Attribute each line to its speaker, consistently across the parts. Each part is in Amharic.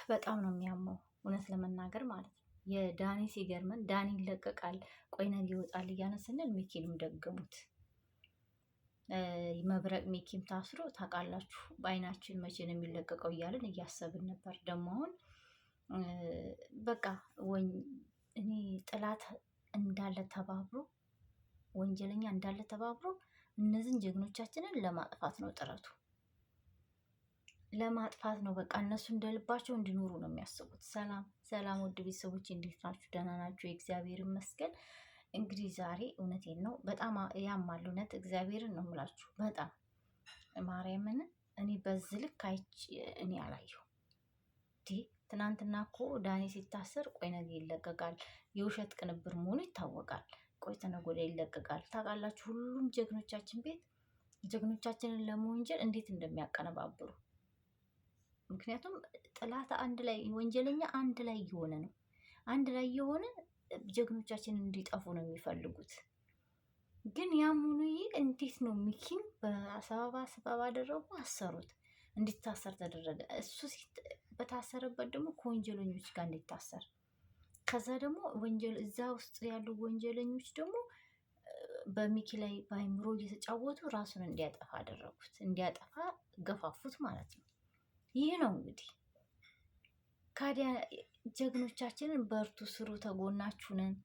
Speaker 1: በጣም ነው የሚያመው እውነት ለመናገር ማለት ነው። የዳኒ ሲገርመን ዳኒ ይለቀቃል፣ ቆይ ነገ ይወጣል እያለ ስንል ሚኪንም ደገሙት። መብረቅ ሚኪም ታስሮ ታውቃላችሁ፣ በአይናችን መቼ ነው የሚለቀቀው እያልን እያሰብን ነበር። ደግሞ አሁን በቃ እኔ ጥላት እንዳለ ተባብሮ ወንጀለኛ እንዳለ ተባብሮ እነዚህን ጀግኖቻችንን ለማጥፋት ነው ጥረቱ፣ ለማጥፋት ነው። በቃ እነሱ እንደልባቸው እንዲኖሩ ነው የሚያስቡት። ሰላም ሰላም፣ ውድ ቤተሰቦች እንዴት ናችሁ? ደህና ናችሁ? የእግዚአብሔር ይመስገን። እንግዲህ ዛሬ እውነቴን ነው በጣም ያማል። እውነት እግዚአብሔርን ነው የምላችሁ። በጣም ማርያምን እኔ በዚህ ልክ እኔ አላየሁ። ትናንትና እኮ ዳኒ ሲታሰር ቆይ ነገ ይለቀቃል፣ የውሸት ቅንብር መሆኑ ይታወቃል። ቆይ ተነገ ወዲያ ይለቀቃል። ታውቃላችሁ ሁሉም ጀግኖቻችን ቤት ጀግኖቻችንን ለመወንጀል እንዴት እንደሚያቀነባብሩ። ምክንያቱም ጥላት አንድ ላይ ወንጀለኛ አንድ ላይ እየሆነ ነው። አንድ ላይ የሆነ ጀግኖቻችንን እንዲጠፉ ነው የሚፈልጉት። ግን ያም ሆኖ ይህ እንዴት ነው ሚኪም በሰበብ አደረጉ፣ አሰሩት፣ እንዲታሰር ተደረገ። እሱ በታሰረበት ደግሞ ከወንጀለኞች ጋር እንዲታሰር፣ ከዛ ደግሞ ወንጀል እዛ ውስጥ ያሉ ወንጀለኞች ደግሞ በሚኪ ላይ በአይምሮ እየተጫወቱ ራሱን እንዲያጠፋ አደረጉት፣ እንዲያጠፋ ገፋፉት ማለት ነው። ይህ ነው እንግዲህ ካዲያ ጀግኖቻችንን በርቱ፣ ስሩ፣ ተጎናችሁ ነን፣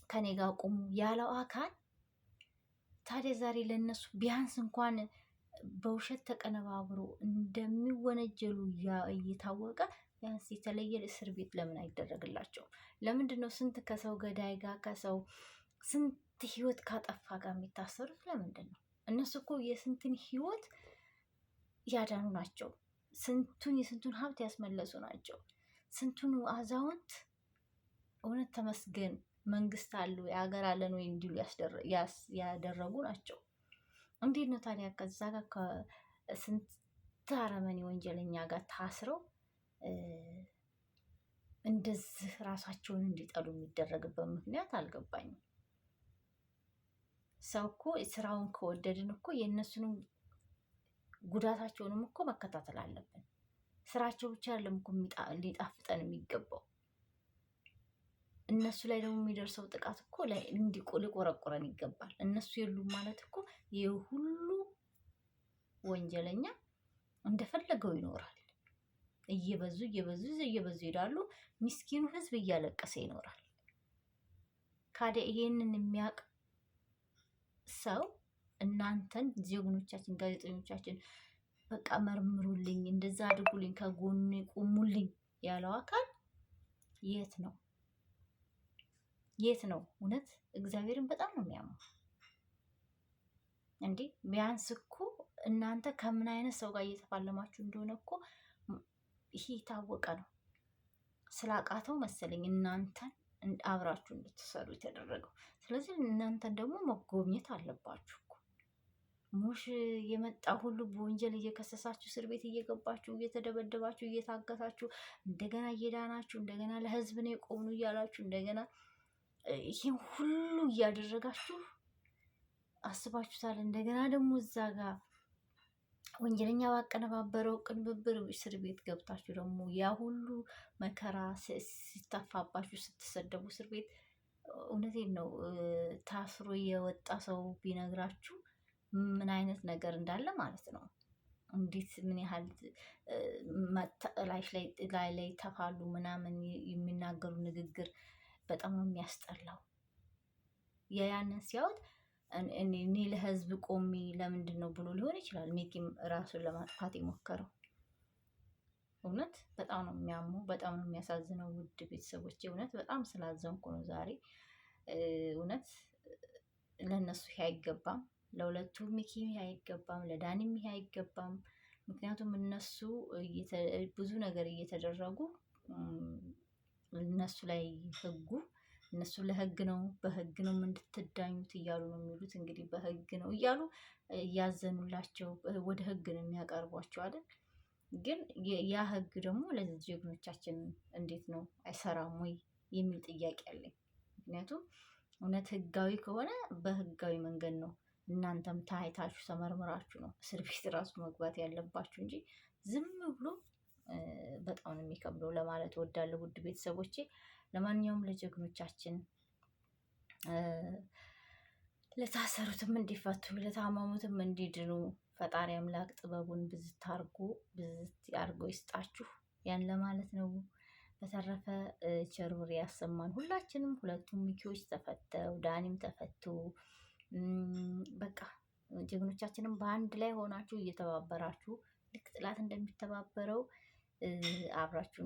Speaker 1: ከኔ ጋር ቁሙ ያለው አካል ታዲያ ዛሬ ለነሱ ቢያንስ እንኳን በውሸት ተቀነባብሮ እንደሚወነጀሉ እየታወቀ ቢያንስ የተለየ እስር ቤት ለምን አይደረግላቸው? ለምንድን ነው ስንት ከሰው ገዳይ ጋር ከሰው ስንት ህይወት ካጠፋ ጋር የሚታሰሩት? ለምንድን ነው? እነሱ እኮ የስንትን ህይወት ያዳኑ ናቸው። የስንቱን ሀብት ያስመለሱ ናቸው። ስንቱን አዛውንት እውነት ተመስገን መንግስት አሉ የሀገር አለን ወይ እንዲሉ ያደረጉ ናቸው። እንዴት ነው ታዲያ ከዛ ጋር ከስንት አረመኔ ወንጀለኛ ጋር ታስረው እንደዚህ ራሳቸውን እንዲጠሉ የሚደረግበት ምክንያት አልገባኝም። ሰው እኮ ስራውን ከወደድን እኮ የእነሱንም ጉዳታቸውንም እኮ መከታተል አለብን። ስራቸው ብቻ አይደለም እኮ ሊጣፍጠን የሚገባው እነሱ ላይ ደግሞ የሚደርሰው ጥቃት እኮ ሊቆረቆረን ይገባል። እነሱ የሉም ማለት እኮ ይህ ሁሉ ወንጀለኛ እንደፈለገው ይኖራል። እየበዙ ይሄዳሉ። ምስኪኑ ህዝብ እያለቀሰ ይኖራል። ካዲያ ይሄንን የሚያውቅ ሰው እናንተን ጀግኖቻችን፣ ጋዜጠኞቻችን በቃ መርምሩልኝ፣ እንደዛ አድርጉልኝ፣ ከጎኔ ቁሙልኝ ያለው አካል የት ነው? የት ነው? እውነት እግዚአብሔርን በጣም ነው የሚያመው። እንዴ ቢያንስ እኮ እናንተ ከምን አይነት ሰው ጋር እየተፋለማችሁ እንደሆነ እኮ ይሄ የታወቀ ነው። ስላቃተው መሰለኝ እናንተን አብራችሁ እንድትሰሩ የተደረገው። ስለዚህ እናንተን ደግሞ መጎብኘት አለባችሁ እኮ። ሙሽ የመጣ ሁሉ በወንጀል እየከሰሳችሁ እስር ቤት እየገባችሁ እየተደበደባችሁ እየታገታችሁ እንደገና እየዳናችሁ እንደገና ለህዝብ ነው የቆሙ እያላችሁ እንደገና ይሄን ሁሉ እያደረጋችሁ አስባችሁታል። እንደገና ደግሞ እዛ ጋር ወንጀለኛ ባቀነባበረው ቅንብብር እስር ቤት ገብታችሁ ደግሞ ያ ሁሉ መከራ ሲተፋባችሁ ስትሰደቡ እስር ቤት እውነቴን ነው ታስሮ የወጣ ሰው ቢነግራችሁ ምን አይነት ነገር እንዳለ ማለት ነው። እንዴት ምን ያህል ላይ ተፋሉ ምናምን የሚናገሩ ንግግር በጣም ነው የሚያስጠላው። ያንን ሲያዩት እኔ ለህዝብ ቆሜ ለምንድን ነው ብሎ ሊሆን ይችላል ሚኪም ራሱን ለማጥፋት የሞከረው። እውነት በጣም ነው የሚያመው፣ በጣም ነው የሚያሳዝነው። ውድ ቤተሰቦች እውነት በጣም ስላዘንኩ ነው ዛሬ። እውነት ለእነሱ ይሄ አይገባም፣ ለሁለቱ ሚኪ ይሄ አይገባም፣ ለዳኒም ይሄ አይገባም። ምክንያቱም እነሱ ብዙ ነገር እየተደረጉ እነሱ ላይ እነሱ ለህግ ነው በህግ ነው እንድትዳኙት እያሉ ነው የሚሉት። እንግዲህ በህግ ነው እያሉ እያዘኑላቸው ወደ ህግ ነው የሚያቀርቧቸው አይደል? ግን ያ ህግ ደግሞ ለዚህ ጀግኖቻችን እንዴት ነው አይሰራም ወይ የሚል ጥያቄ አለኝ። ምክንያቱም እውነት ህጋዊ ከሆነ በህጋዊ መንገድ ነው እናንተም ታይታችሁ ተመርምራችሁ ነው እስር ቤት ራሱ መግባት ያለባችሁ እንጂ ዝም ብሎ በጣም ነው የሚከብደው ለማለት እወዳለሁ ውድ ቤተሰቦቼ። ለማንኛውም ለጀግኖቻችን ለታሰሩትም እንዲፈቱ ለታመሙትም እንዲድኑ ፈጣሪ አምላክ ጥበቡን ብዝት አርጎ ይስጣችሁ ያን ለማለት ነው። በተረፈ ቸር ወሬ ያሰማን ሁላችንም። ሁለቱም ሚኪዎች ተፈተው ዳኒም ተፈቶ በቃ ጀግኖቻችንም በአንድ ላይ ሆናችሁ እየተባበራችሁ ልክ ጥላት እንደሚተባበረው አብራችሁ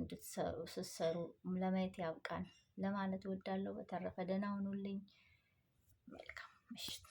Speaker 1: ስትሰሩ ለማየት ያብቃን ለማለት እወዳለሁ። በተረፈ ደህና ሁኑልኝ። መልካም ምሽት።